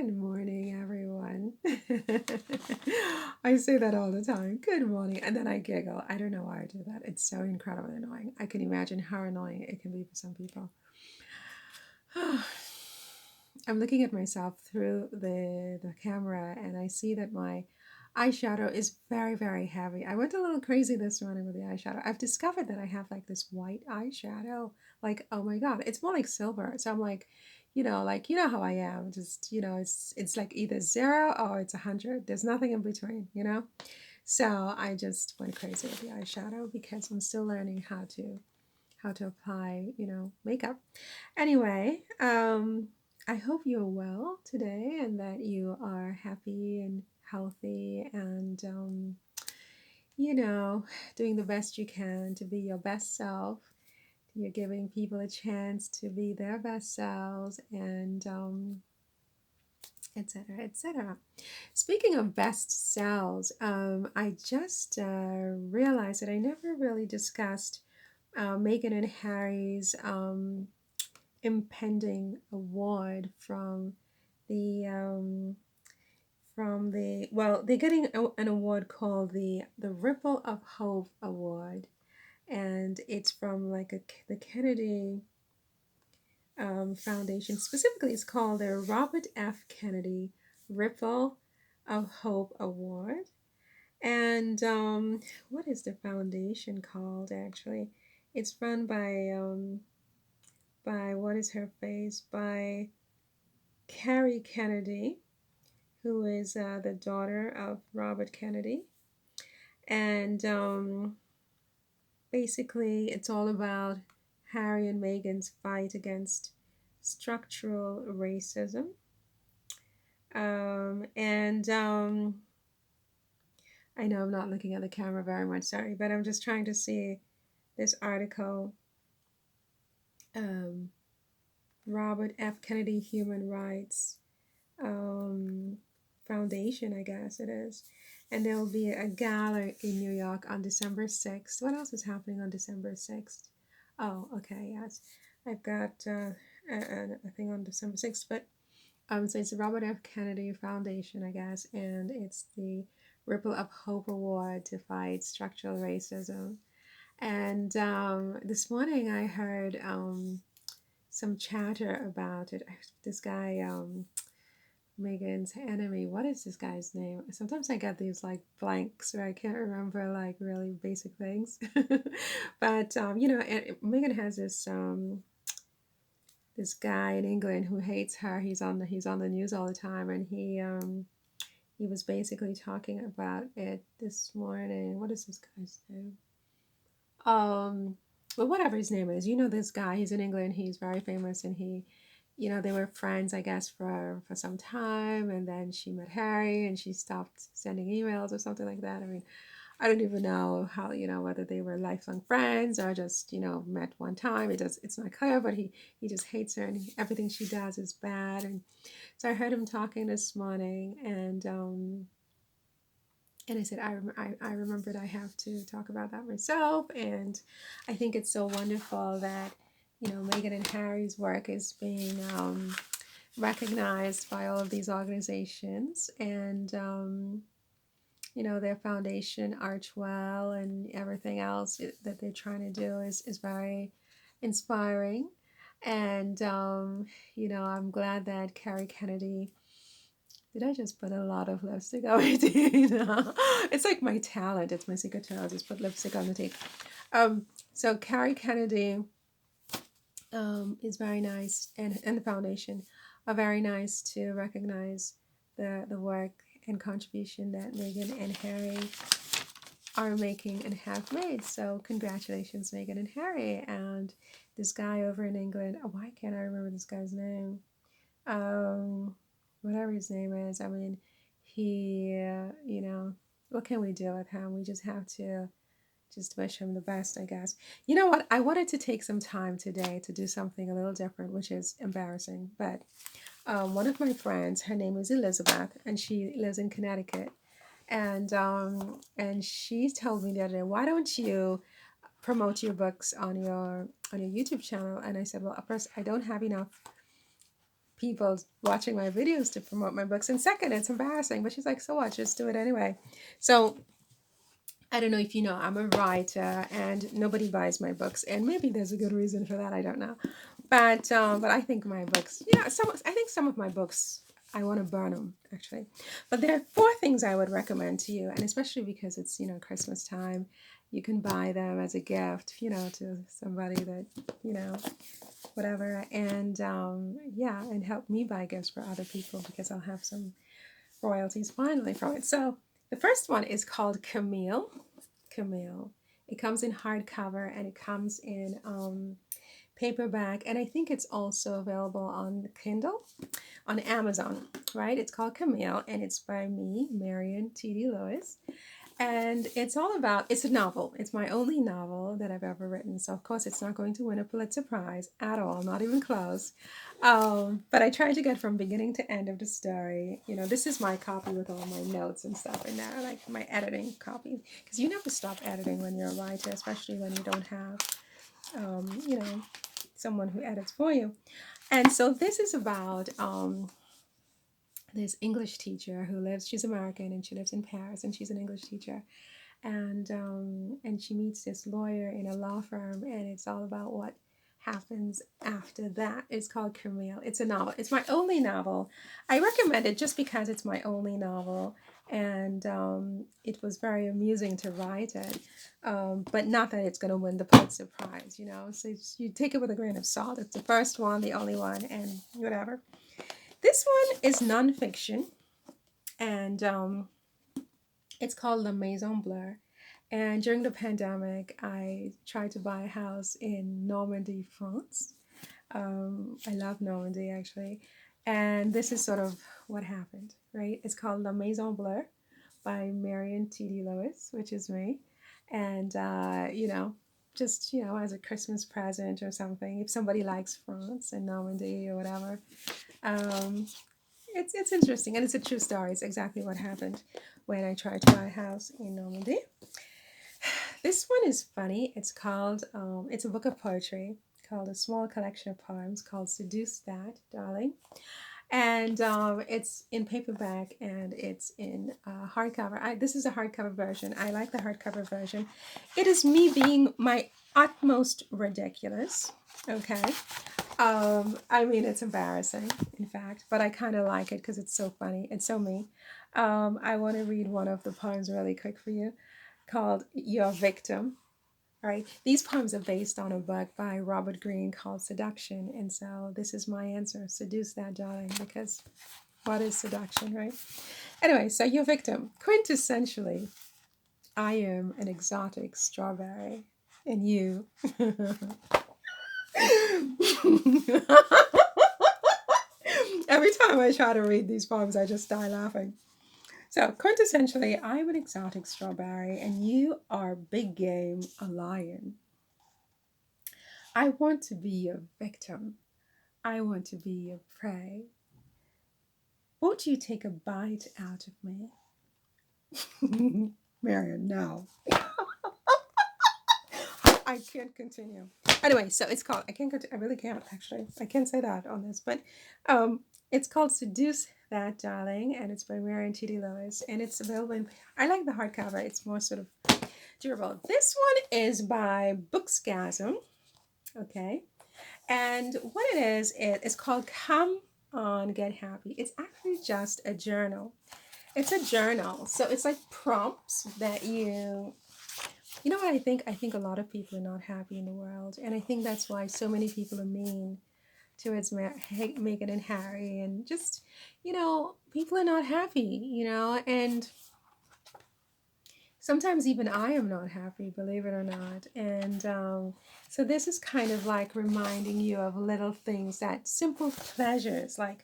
Good morning, everyone. I say that all the time. Good morning. And then I giggle. I don't know why I do that. It's so incredibly annoying. I can imagine how annoying it can be for some people. I'm looking at myself through the camera and I see that my eyeshadow is very, very heavy. I went a little crazy this morning with the eyeshadow. I've discovered that I have like this white eyeshadow. Like, oh my God, it's more like silver. So I'm like, like how I am. Just, it's like either zero or it's 100. There's nothing in between. So I just went crazy with the eyeshadow because I'm still learning how to apply, makeup. Anyway, I hope you're well today and that you are happy and healthy and, doing the best you can to be your best self. You're giving people a chance to be their best selves and, etc., etc. Speaking of best selves, I just realized that I never really discussed Meghan and Harry's impending award the um, they're getting an award called the Ripple of Hope Award, and it's from like the Kennedy Foundation. Specifically, it's called the Robert F. Kennedy Ripple of Hope Award. And what is the foundation called actually? It's run by what is her face? By Carrie Kennedy, who is the daughter of Robert Kennedy. And basically, it's all about Harry and Meghan's fight against structural racism. And I know I'm not looking at the camera very much, sorry, but I'm just trying to see this article. Um, Robert F. Kennedy Human Rights um, Foundation, I guess it is. And there will be a gala in New York on December 6th. What else is happening on December 6th? Oh, okay, yes. I've got a thing on December 6th, but so it's the Robert F. Kennedy Foundation, I guess, and it's the Ripple of Hope Award to fight structural racism. And this morning I heard some chatter about it. This guy, Megan's enemy. What is this guy's name? Sometimes I get these like blanks where I can't remember like really basic things. But Megan has this guy in England who hates her. He's on the news all the time, and he was basically talking about it this morning. What is this guy's name? Well, whatever his name is, this guy. He's in England. He's very famous, and they were friends, I guess, for some time, and then she met Harry, and she stopped sending emails or something like that. I mean, I don't even know how, whether they were lifelong friends or just, met one time. It's not clear, but he just hates her, and everything she does is bad. And so I heard him talking this morning, and I said, I remembered I have to talk about that myself. And I think it's so wonderful that, Meghan and Harry's work is being recognized by all of these organizations. And, their foundation, Archwell, and everything else that they're trying to do is very inspiring. And, I'm glad that Carrie Kennedy. Did I just put a lot of lipstick on my teeth? It's like my talent. It's my secret talent. Just put lipstick on the teeth. So Carrie Kennedy is very nice, and the foundation are very nice to recognize the work and contribution that Meghan and Harry are making and have made. So congratulations, Meghan and Harry. And this guy over in England. Oh, why can't I remember this guy's name? Whatever his name is. I mean, he, what can we do with him? We just have to just wish him the best, I guess. You know what? I wanted to take some time today to do something a little different, which is embarrassing. But one of my friends, her name is Elizabeth, and she lives in Connecticut. And she told me the other day, why don't you promote your books on your YouTube channel? And I said, well, of course, I don't have enough people watching my videos to promote my books. And second, it's embarrassing. But she's like, so what? Just do it anyway. So I don't know if you know, I'm a writer and nobody buys my books, and maybe there's a good reason for that. I don't know, but I think my books, I think some of my books I want to burn them actually. But there are four things I would recommend to you, and especially because it's Christmas time, you can buy them as a gift, to somebody that whatever, and yeah, and help me buy gifts for other people because I'll have some royalties finally from it. So the first one is called Camille. Camille. It comes in hardcover and it comes in paperback, and I think it's also available on Kindle, on Amazon, right? It's called Camille, and it's by me, Marion T.D. Lewis. And it's a novel. It's my only novel that I've ever written. So, of course, it's not going to win a Pulitzer Prize at all, not even close. But I tried to get from beginning to end of the story. This is my copy with all my notes and stuff in there, like my editing copy. Because you never stop editing when you're a writer, especially when you don't have, someone who edits for you. And so this is about this English teacher she's American and she lives in Paris, and she's an English teacher, and she meets this lawyer in a law firm, and it's all about what happens after that. It's called Camille. It's a novel. It's my only novel. I recommend it just because it's my only novel, and it was very amusing to write it, but not that it's going to win the Pulitzer Prize, so you take it with a grain of salt. It's the first one, the only one, and whatever. This one is nonfiction, and it's called La Maison Bleue. And during the pandemic, I tried to buy a house in Normandy, France. I love Normandy, actually. And this is sort of what happened, right? It's called La Maison Bleue by Marion T.D. Lewis, which is me. And, just, as a Christmas present or something, if somebody likes France and Normandy or whatever, um, it's interesting, and it's a true story. It's exactly what happened when I tried to buy a house in Normandy. This one is funny. It's a book of poetry called A Small Collection of Poems called Seduce That, Darling. And it's in paperback and it's in hardcover. This is a hardcover version. I like the hardcover version. It is me being my utmost ridiculous. Okay. I mean, it's embarrassing, in fact, but I kind of like it because it's so funny. It's so me. I want to read one of the poems really quick for you called Your Victim. Right? These poems are based on a book by Robert Greene called Seduction. And so this is my answer. Seduce that, darling, because what is seduction, right? Anyway, so Your Victim. Quintessentially, I am an exotic strawberry, and you. Every time I try to read these poems, I just die laughing. So, quintessentially, I'm an exotic strawberry, and you are big game, a lion. I want to be your victim. I want to be your prey. Won't you take a bite out of me? Marion, no. I can't continue. Anyway, so it's called, I really can't actually. I can't say that on this, but it's called Seduce That, Darling, and it's by Marion T.D. Lewis, and it's available I like the hardcover. It's more sort of durable. This one is by Booksgasm, okay? And what it's called Come On, Get Happy. It's actually just a journal. It's a journal. So it's like prompts that you know what I think? I think a lot of people are not happy in the world. And I think that's why so many people are mean towards Meghan and Harry. And just, people are not happy, and sometimes even I am not happy, believe it or not. And so this is kind of like reminding you of little things, that simple pleasures like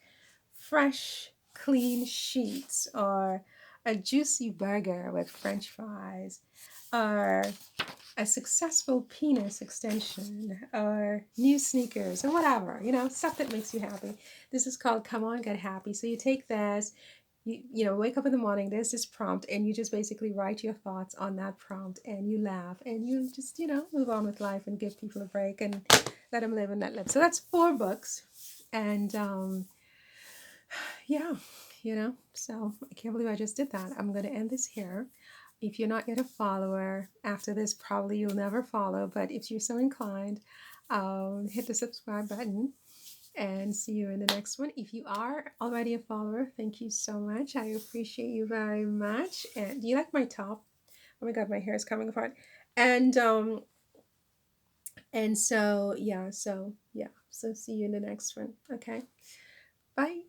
fresh, clean sheets, or a juicy burger with French fries, or a successful penis extension, or new sneakers, or whatever, stuff that makes you happy. This is called Come On, Get Happy. So you take this, you wake up in the morning, there's this prompt, and you just basically write your thoughts on that prompt, and you laugh, and you just, move on with life and give people a break and let them live and let live. So that's 4 books. And Yeah, so I can't believe I just did that. I'm going to end this here. If you're not yet a follower, after this, probably you'll never follow, but if you're so inclined, hit the subscribe button and see you in the next one. If you are already a follower, thank you so much. I appreciate you very much. And do you like my top? Oh my god, my hair is coming apart. And so yeah, so see you in the next one. Okay. Bye.